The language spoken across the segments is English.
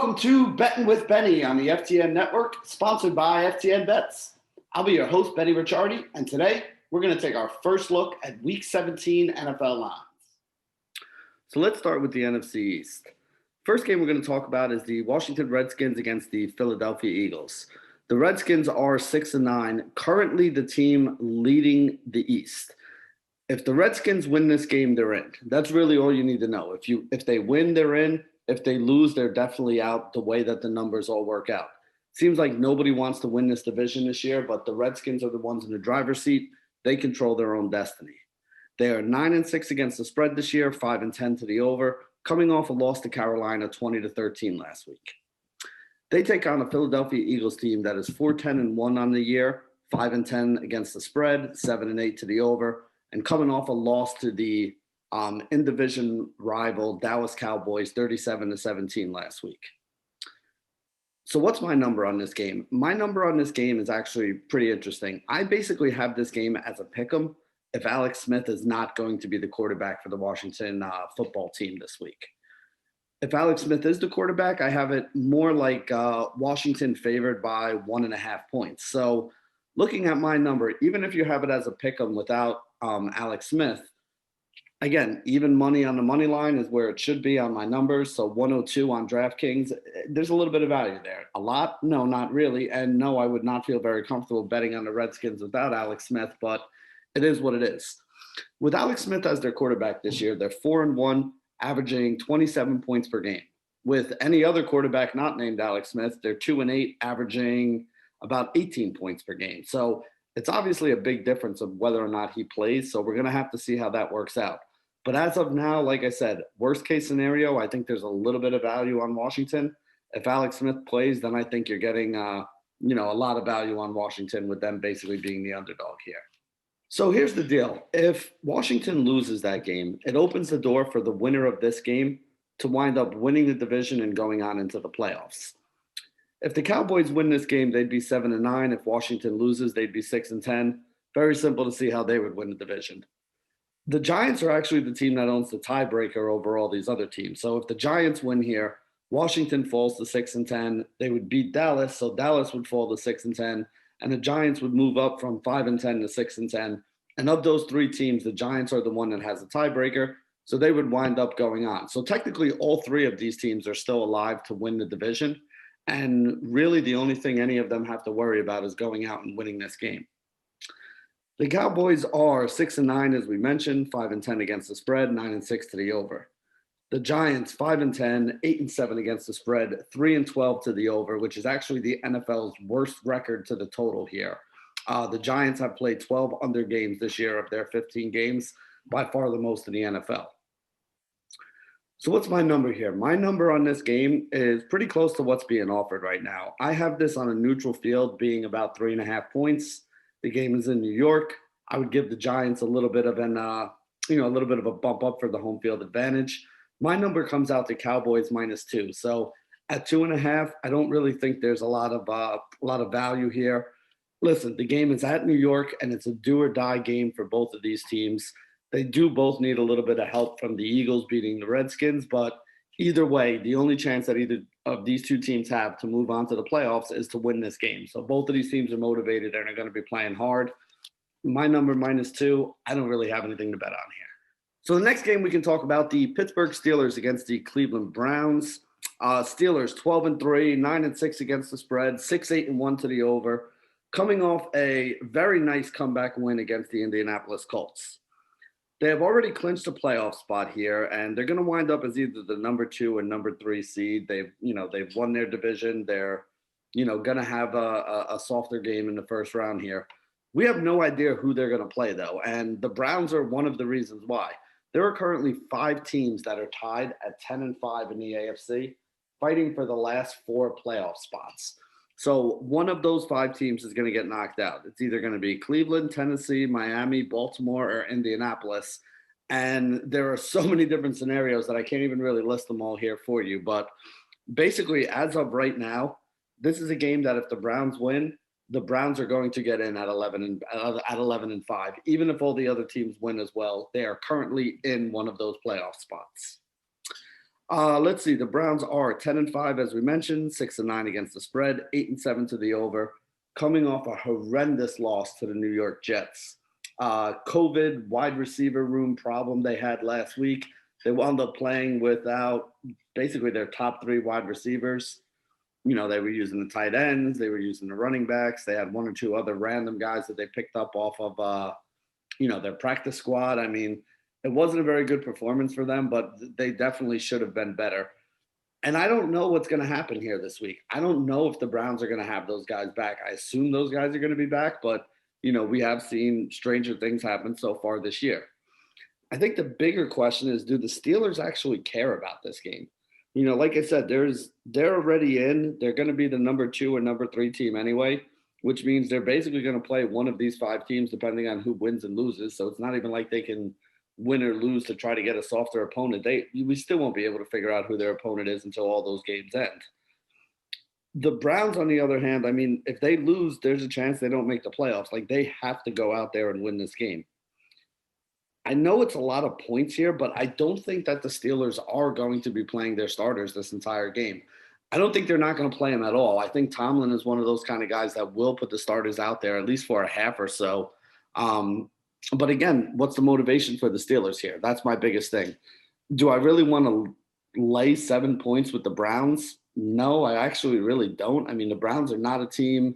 Welcome to Betting with Benny on the FTN Network, sponsored by FTN Bets. I'll be your host, Benny Ricciardi, and today we're going to take our first look at Week 17 NFL lines. So let's start with the NFC East. First game we're going to talk about is the Washington Redskins against the Philadelphia Eagles. The Redskins are 6-9, currently the team leading the East. If the Redskins win this game, they're in. That's really all you need to know. If they win, they're in. If they lose, they're definitely out the way that the numbers all work out. Seems like nobody wants to win this division this year, but the Redskins are the ones in the driver's seat. They control their own destiny. They are 9-6 against the spread this year, 5-10 to the over, coming off a loss to Carolina 20-13 last week. They take on a Philadelphia Eagles team that is 4-10-1 on the year, 5-10 against the spread, 7-8 to the over, and coming off a loss to the in-division rival Dallas Cowboys 37-17 last week. So what's my number on this game? My number on this game is actually pretty interesting. I basically have this game as a pick'em if Alex Smith is not going to be the quarterback for the Washington football team this week. If Alex Smith is the quarterback, I have it more like Washington favored by 1.5 points. So looking at my number, even if you have it as a pick'em without Alex Smith, again, even money on the money line is where it should be on my numbers. So 102 on DraftKings, there's a little bit of value there. A lot? No, not really. And no, I would not feel very comfortable betting on the Redskins without Alex Smith, but it is what it is. With Alex Smith as their quarterback this year, they're 4-1, averaging 27 points per game. With any other quarterback not named Alex Smith, they're 2-8, averaging about 18 points per game. So it's obviously a big difference of whether or not he plays. So we're going to have to see how that works out. But as of now, like I said, worst case scenario, I think there's a little bit of value on Washington. If Alex Smith plays, then I think you're getting, a lot of value on Washington with them basically being the underdog here. So here's the deal. If Washington loses that game, it opens the door for the winner of this game to wind up winning the division and going on into the playoffs. If the Cowboys win this game, they'd be 7-9. If Washington loses, they'd be 6-10. Very simple to see how they would win the division. The Giants are actually the team that owns the tiebreaker over all these other teams. So if the Giants win here, Washington falls to 6-10. They would beat Dallas, so Dallas would fall to 6-10, and the Giants would move up from 5-10 to 6-10. And of those three teams, the Giants are the one that has the tiebreaker, so they would wind up going on. So technically, all three of these teams are still alive to win the division, and really the only thing any of them have to worry about is going out and winning this game. The Cowboys are 6-9, as we mentioned, 5-10 against the spread, 9-6 to the over. The Giants, 5-10, 8-7 against the spread, 3-12 to the over, which is actually the NFL's worst record to the total here. The Giants have played 12 under games this year of their 15 games, by far the most in the NFL. So what's my number here? My number on this game is pretty close to what's being offered right now. I have this on a neutral field being about 3.5 points. The game is in New York. I would give the Giants a little bit of a bump up for the home field advantage. My number comes out to Cowboys -2. So at 2.5, I don't really think there's a lot of value here. Listen, the game is at New York, and it's a do or die game for both of these teams. They do both need a little bit of help from the Eagles beating the Redskins, but either way, the only chance that either of these two teams have to move on to the playoffs is to win this game. So both of these teams are motivated and are going to be playing hard. My number -2, I don't really have anything to bet on here. So the next game we can talk about, the Pittsburgh Steelers against the Cleveland Browns. Steelers 12-3, 9-6 against the spread, 6-8-1 to the over, coming off a very nice comeback win against the Indianapolis Colts. They have already clinched a playoff spot here, and they're going to wind up as either the number 2 or number 3 seed. They've won their division. They're, going to have a softer game in the first round here. We have no idea who they're going to play, though, and the Browns are one of the reasons why. There are currently 5 teams that are tied at 10-5 in the AFC, fighting for the last 4 playoff spots. So one of those 5 teams is going to get knocked out. It's either going to be Cleveland, Tennessee, Miami, Baltimore, or Indianapolis. And there are so many different scenarios that I can't even really list them all here for you. But basically, as of right now, this is a game that if the Browns win, the Browns are going to get in at 11-5. Even if all the other teams win as well, they are currently in one of those playoff spots. Let's see. The Browns are 10-5, as we mentioned, 6-9 against the spread, 8-7 to the over, coming off a horrendous loss to the New York Jets. COVID wide receiver room problem they had last week. They wound up playing without basically their top three wide receivers. They were using the tight ends, they were using the running backs. They had one or two other random guys that they picked up off of, their practice squad. I mean, it wasn't a very good performance for them, but they definitely should have been better. And I don't know what's going to happen here this week. I don't know if the Browns are going to have those guys back. I assume those guys are going to be back, but, we have seen stranger things happen so far this year. I think the bigger question is, do the Steelers actually care about this game? Like I said, they're already in. They're going to be the number 2 or number 3 team anyway, which means they're basically going to play one of these 5 teams depending on who wins and loses. So it's not even like they can win or lose to try to get a softer opponent. We still won't be able to figure out who their opponent is until all those games end. The Browns, on the other hand, I mean, if they lose, there's a chance they don't make the playoffs. Like, they have to go out there and win this game. I know it's a lot of points here, but I don't think that the Steelers are going to be playing their starters this entire game. I don't think they're not going to play them at all. I think Tomlin is one of those kind of guys that will put the starters out there at least for a half or so. But again, what's the motivation for the Steelers here? That's my biggest thing. Do I really want to lay 7 points with the Browns? No, I actually really don't. I mean, the Browns are not a team.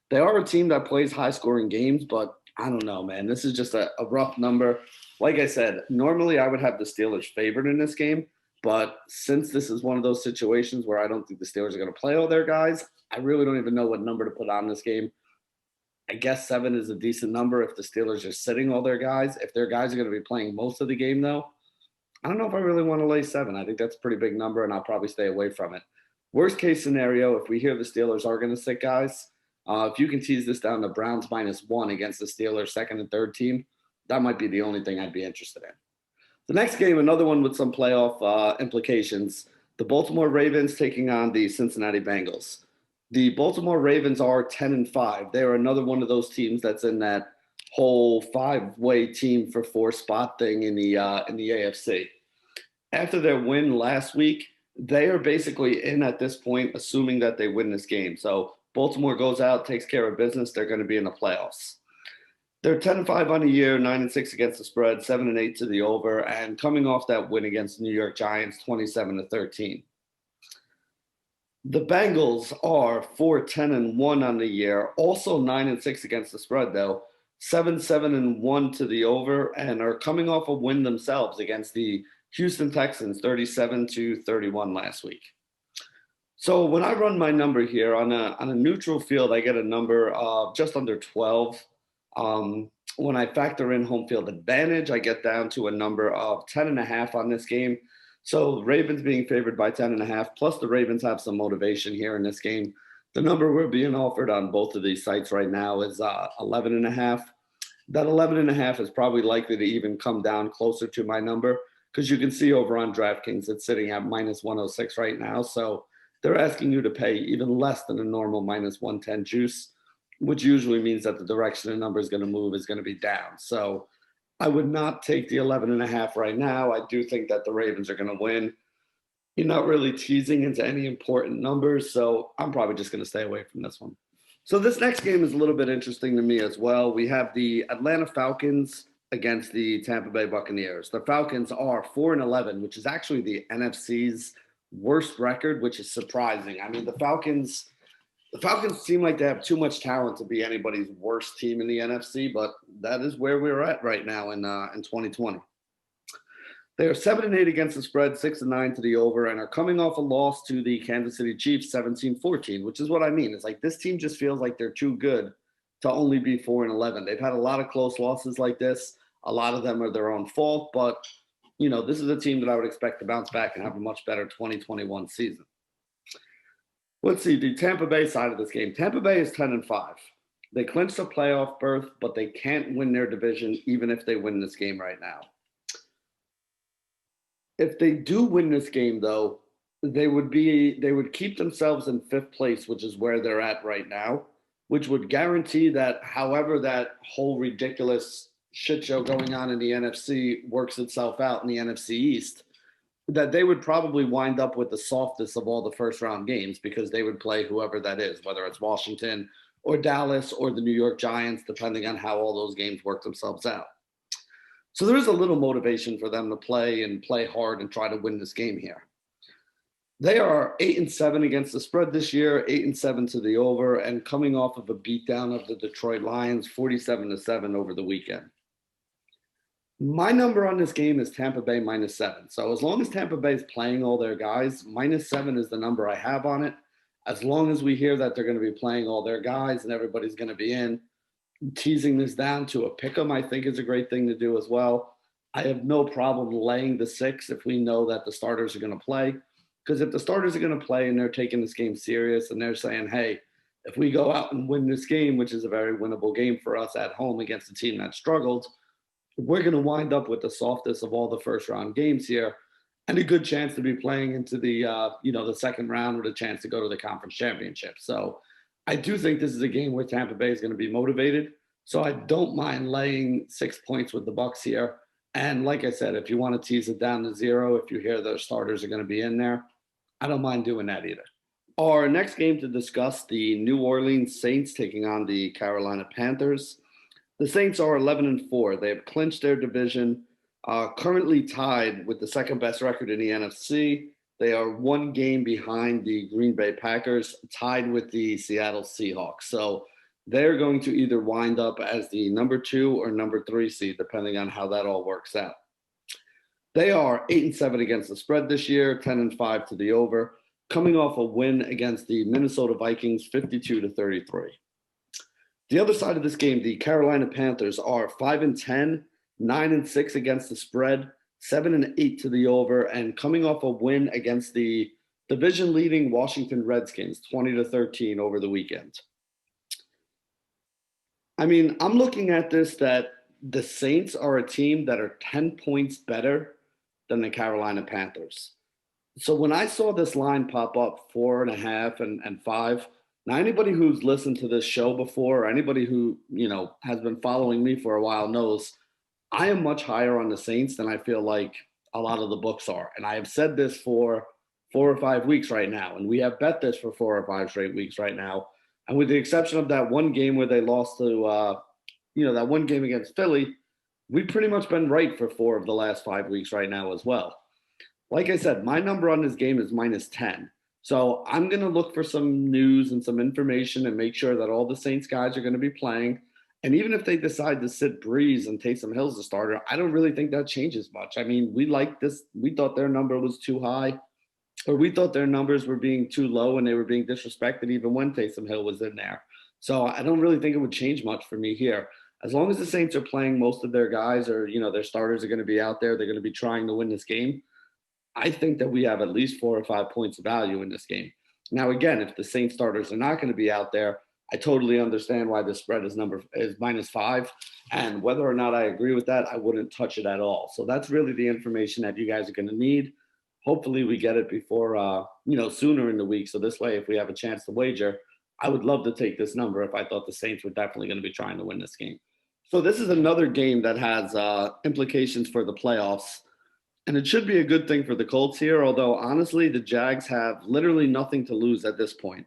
They are a team that plays high-scoring games, but I don't know, man. This is just a rough number. Like I said, normally I would have the Steelers favored in this game, but since this is one of those situations where I don't think the Steelers are going to play all their guys, I really don't even know what number to put on this game. I guess 7 is a decent number if the Steelers are sitting all their guys. If their guys are going to be playing most of the game, though, I don't know if I really want to lay 7. I think that's a pretty big number, and I'll probably stay away from it. Worst case scenario, if we hear the Steelers are going to sit guys, if you can tease this down to Browns -1 against the Steelers' second and third team, that might be the only thing I'd be interested in. The next game, another one with some playoff implications, the Baltimore Ravens taking on the Cincinnati Bengals. The Baltimore Ravens are 10-5. They are another one of those teams that's in that whole 5-way team for 4 spot thing in the AFC. After their win last week, they are basically in at this point, assuming that they win this game. So Baltimore goes out, takes care of business. They're going to be in the playoffs. They're 10-5 on the year, 9-6 against the spread, 7-8 to the over, and coming off that win against the New York Giants, 27-13. The Bengals are 4-10-1 on the year, also 9-6 against the spread, though, 7-7-1 to the over, and are coming off a win themselves against the Houston Texans, 37-31 last week. So when I run my number here on a neutral field, I get a number of just under 12. When I factor in home field advantage, I get down to a number of 10.5 on this game. So Ravens being favored by 10.5, plus the Ravens have some motivation here in this game. The number we're being offered on both of these sites right now is 11.5. That 11.5 is probably likely to even come down closer to my number because you can see over on DraftKings it's sitting at -106 right now. So they're asking you to pay even less than a normal -110 juice, which usually means that the direction the number is going to move is going to be down. So I would not take the 11.5 right now. I do think that the Ravens are going to win. You're not really teasing into any important numbers, so I'm probably just going to stay away from this one. So this next game is a little bit interesting to me as well. We have the Atlanta Falcons against the Tampa Bay Buccaneers. The Falcons are 4-11, which is actually the NFC's worst record, which is surprising. I mean, the Falcons seem like they have too much talent to be anybody's worst team in the NFC, but that is where we're at right now in 2020. They are 7-8 against the spread, 6-9 to the over, and are coming off a loss to the Kansas City Chiefs, 17-14, which is what I mean. It's like this team just feels like they're too good to only be 4-11. They've had a lot of close losses like this. A lot of them are their own fault, but this is a team that I would expect to bounce back and have a much better 2021 season. Let's see, the Tampa Bay side of this game. Tampa Bay is 10-5. They clinched a playoff berth, but they can't win their division even if they win this game right now. If they do win this game, though, they would keep themselves in 5th place, which is where they're at right now, which would guarantee that however that whole ridiculous shit show going on in the NFC works itself out in the NFC East, that they would probably wind up with the softest of all the first round games because they would play whoever that is, whether it's Washington or Dallas or the New York Giants, depending on how all those games work themselves out. So there is a little motivation for them to play hard and try to win this game here. They are 8-7 against the spread this year, 8-7 to the over, and coming off of a beatdown of the Detroit Lions, 47-7 over the weekend. My number on this game is Tampa Bay -7. So as long as Tampa Bay is playing all their guys, -7 is the number I have on it. As long as we hear that they're going to be playing all their guys and everybody's going to be in, teasing this down to a pick 'em, I think is a great thing to do as well. I have no problem laying the 6 if we know that the starters are going to play. Because if the starters are going to play and they're taking this game serious and they're saying, hey, if we go out and win this game, which is a very winnable game for us at home against a team that struggled, we're going to wind up with the softest of all the first round games here and a good chance to be playing into the, the second round with a chance to go to the conference championship. So I do think this is a game where Tampa Bay is going to be motivated. So I don't mind laying 6 points with the Bucs here. And like I said, if you want to tease it down to 0, if you hear the starters are going to be in there, I don't mind doing that either. Our next game to discuss, the New Orleans Saints taking on the Carolina Panthers. The Saints are 11-4. They have clinched their division, currently tied with the second best record in the NFC. They are 1 game behind the Green Bay Packers, tied with the Seattle Seahawks. So they're going to either wind up as the number 2 or number 3 seed, depending on how that all works out. They are 8-7 against the spread this year, 10-5 to the over, coming off a win against the Minnesota Vikings, 52-33. The other side of this game, the Carolina Panthers are 5-10, 9-6 against the spread, 7-8 to the over, and coming off a win against the division-leading Washington Redskins, 20-13 over the weekend. I mean, I'm looking at this that the Saints are a team that are 10 points better than the Carolina Panthers. So when I saw this line pop up 4.5 and 5, now anybody who's listened to this show before, or anybody who, has been following me for a while knows I am much higher on the Saints than I feel like a lot of the books are. And I have said this for 4 or 5 weeks right now. And we have bet this for 4 or 5 straight weeks right now. And with the exception of that one game where they lost to, that one game against Philly, we've pretty much been right for 4 of the last 5 weeks right now as well. Like I said, my number on this game is -10. So I'm going to look for some news and some information and make sure that all the Saints guys are going to be playing. And even if they decide to sit Breeze and Taysom Hill's the starter, I don't really think that changes much. I mean, we like this. We thought their number was too high, or we thought their numbers were being too low and they were being disrespected even when Taysom Hill was in there. So I don't really think it would change much for me here. As long as the Saints are playing most of their guys, or, their starters are going to be out there, they're going to be trying to win this game, I think that we have at least 4 or 5 points of value in this game. Now, again, if the Saints starters are not going to be out there, I totally understand why the spread is -5. And whether or not I agree with that, I wouldn't touch it at all. So that's really the information that you guys are going to need. Hopefully we get it before, sooner in the week. So this way, if we have a chance to wager, I would love to take this number if I thought the Saints were definitely going to be trying to win this game. So this is another game that has implications for the playoffs. And it should be a good thing for the Colts here, although honestly, the Jags have literally nothing to lose at this point.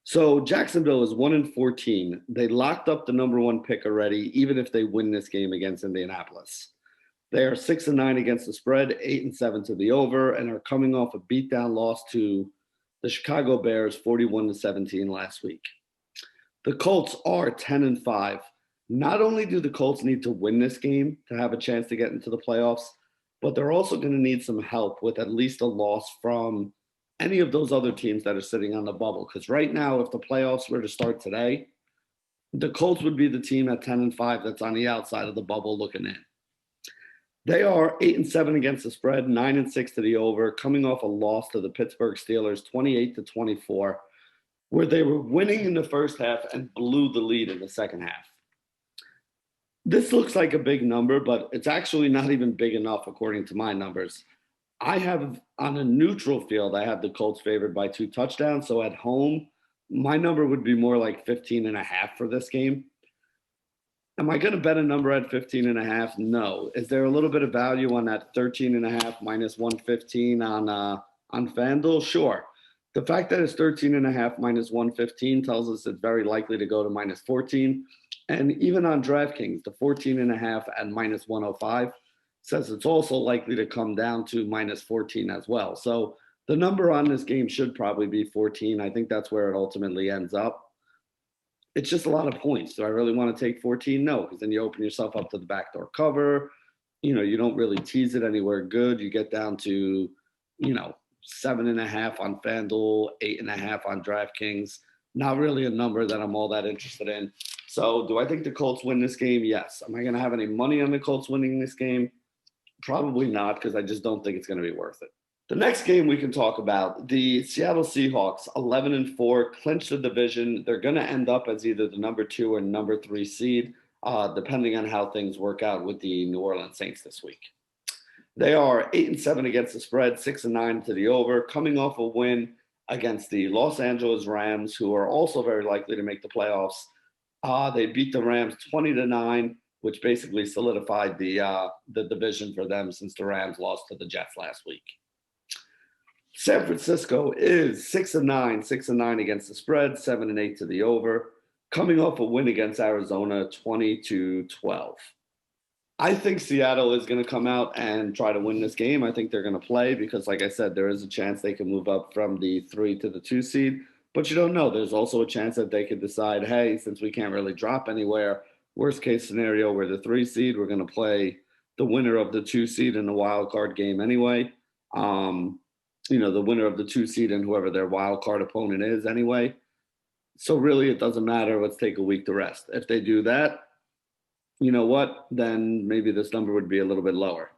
So Jacksonville is 1-14. They locked up the number 1 pick already, even if they win this game against Indianapolis. They are 6-9 against the spread, 8-7 to the over, and are coming off a beatdown loss to the Chicago Bears, 41-17 last week. The Colts are 10-5. Not only do the Colts need to win this game to have a chance to get into the playoffs, but they're also going to need some help with at least a loss from any of those other teams that are sitting on the bubble. Because right now, if the playoffs were to start today, the Colts would be the team at 10-5 that's on the outside of the bubble looking in. They are 8-7 against the spread, 9-6 to the over, coming off a loss to the Pittsburgh Steelers, 28-24, where they were winning in the first half and blew the lead in the second half. This looks like a big number, but it's actually not even big enough according to my numbers. I have, on a neutral field, I have the Colts favored by 2 touchdowns. So at home, my number would be more like 15.5 for this game. Am I going to bet a number at 15.5? No. Is there a little bit of value on that 13.5 minus 115 on FanDuel? Sure. The fact that it's 13.5 minus 115 tells us it's very likely to go to minus 14. And even on DraftKings, the 14.5 at minus 105 says it's also likely to come down to minus 14 as well. So the number on this game should probably be 14. I think that's where it ultimately ends up. It's just a lot of points. Do I really want to take 14? No, because then you open yourself up to the backdoor cover. You don't really tease it anywhere good. You get down to, 7.5 on FanDuel, 8.5 on DraftKings. Not really a number that I'm all that interested in. So do I think the Colts win this game? Yes. Am I going to have any money on the Colts winning this game? Probably not, because I just don't think it's going to be worth it. The next game we can talk about, the Seattle Seahawks, 11-4, clinch the division. They're going to end up as either the number 2 or number 3 seed, depending on how things work out with the New Orleans Saints this week. They are 8-7 against the spread, 6-9 to the over, coming off a win against the Los Angeles Rams, who are also very likely to make the playoffs. They beat the Rams 20-9, which basically solidified the division for them since the Rams lost to the Jets last week. San Francisco is 6-9 against the spread, 7-8 to the over, coming off a win against Arizona, 20-12. I think Seattle is going to come out and try to win this game. I think they're going to play because, like I said, there is a chance they can move up from the 3 to the 2 seed. But you don't know. There's also a chance that they could decide, hey, since we can't really drop anywhere, worst case scenario, we're the 3 seed. We're going to play the winner of the 2 seed in the wild card game anyway. The winner of the 2 seed and whoever their wild card opponent is anyway. So really, it doesn't matter. Let's take a week to rest. If they do that, you know what? Then maybe this number would be a little bit lower.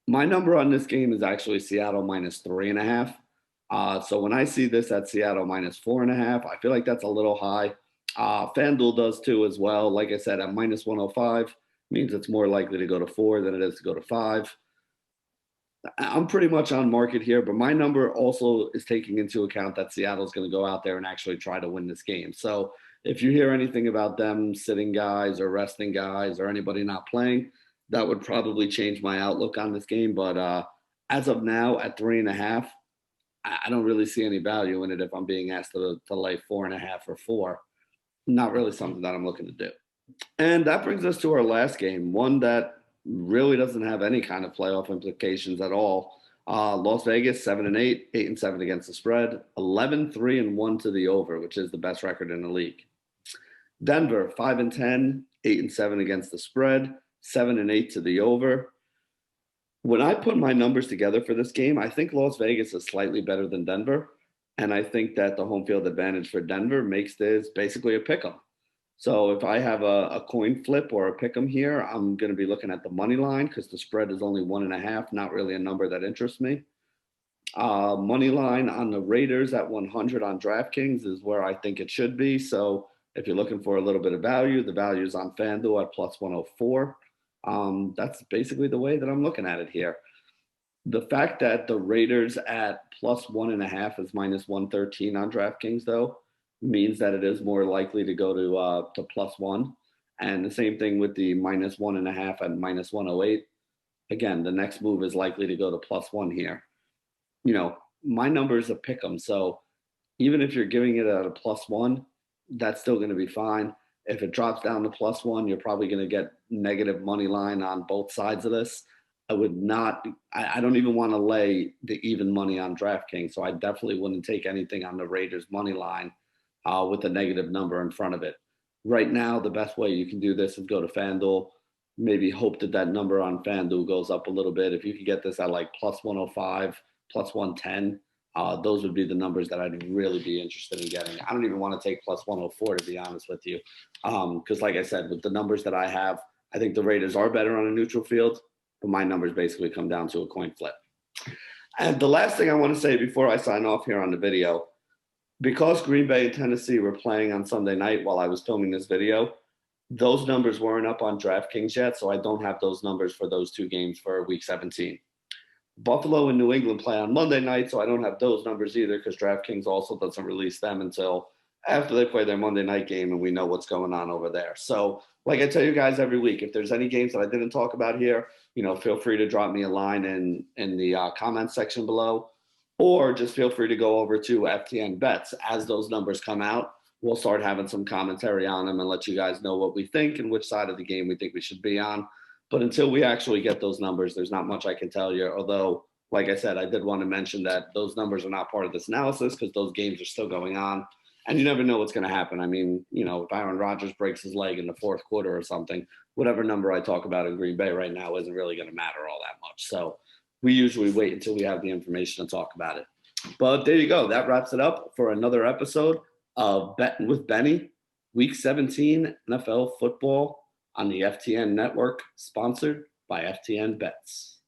My number on this game is actually Seattle minus 3.5. So when I see this at Seattle minus 4.5, I feel like that's a little high. FanDuel does too as well. Like I said, at minus 105 means it's more likely to go to 4 than it is to go to 5. I'm pretty much on market here, but my number also is taking into account that Seattle's going to go out there and actually try to win this game. So if you hear anything about them sitting guys or resting guys or anybody not playing, that would probably change my outlook on this game. But as of now, at 3.5, I don't really see any value in it if I'm being asked to lay 4.5 or 4. Not really something that I'm looking to do. And that brings us to our last game, one that really doesn't have any kind of playoff implications at all. Las Vegas, 7-8, 8-7 against the spread, 11-3-1 to the over, which is the best record in the league. Denver, 5-10, 8-7 against the spread, 7-8 to the over. When I put my numbers together for this game, I think Las Vegas is slightly better than Denver. And I think that the home field advantage for Denver makes this basically a pick 'em. So if I have a coin flip or a pick 'em here, I'm going to be looking at the money line because the spread is only 1.5, not really a number that interests me. Money line on the Raiders at 100 on DraftKings is where I think it should be. So if you're looking for a little bit of value, the value is on FanDuel at plus 104. That's basically the way that I'm looking at it here. The fact that the Raiders at plus 1.5 is minus 113 on DraftKings, though, means that it is more likely to go to plus 1. And the same thing with the minus 1.5 and minus 108. Again, the next move is likely to go to plus 1 here. My number is a pick 'em. So even if you're giving it at a plus 1, that's still going to be fine. If it drops down to plus 1, you're probably going to get negative money line on both sides of this. I don't even want to lay the even money on DraftKings. So I definitely wouldn't take anything on the Raiders money line with a negative number in front of it. Right now, the best way you can do this is go to FanDuel, maybe hope that number on FanDuel goes up a little bit. If you could get this at like plus 105, plus 110, those would be the numbers that I'd really be interested in getting. I don't even want to take plus 104, to be honest with you. Because like I said, with the numbers that I have, I think the Raiders are better on a neutral field, but my numbers basically come down to a coin flip. And the last thing I want to say before I sign off here on the video, because Green Bay and Tennessee were playing on Sunday night while I was filming this video, those numbers weren't up on DraftKings yet, so I don't have those numbers for those two games for Week 17. Buffalo and New England play on Monday night, so I don't have those numbers either because DraftKings also doesn't release them until after they play their Monday night game and we know what's going on over there. So like I tell you guys every week, if there's any games that I didn't talk about here, feel free to drop me a line in the comments section below, or just feel free to go over to FTN Bets. As those numbers come out, we'll start having some commentary on them and let you guys know what we think and which side of the game we think we should be on. But until we actually get those numbers, there's not much I can tell you. Although, like I said, I did want to mention that those numbers are not part of this analysis because those games are still going on. And you never know what's going to happen. I mean, if Aaron Rodgers breaks his leg in the fourth quarter or something, whatever number I talk about in Green Bay right now isn't really going to matter all that much. So we usually wait until we have the information to talk about it. But there you go. That wraps it up for another episode of Betting with Benny, Week 17 NFL football on the FTN Network, sponsored by FTN Bets.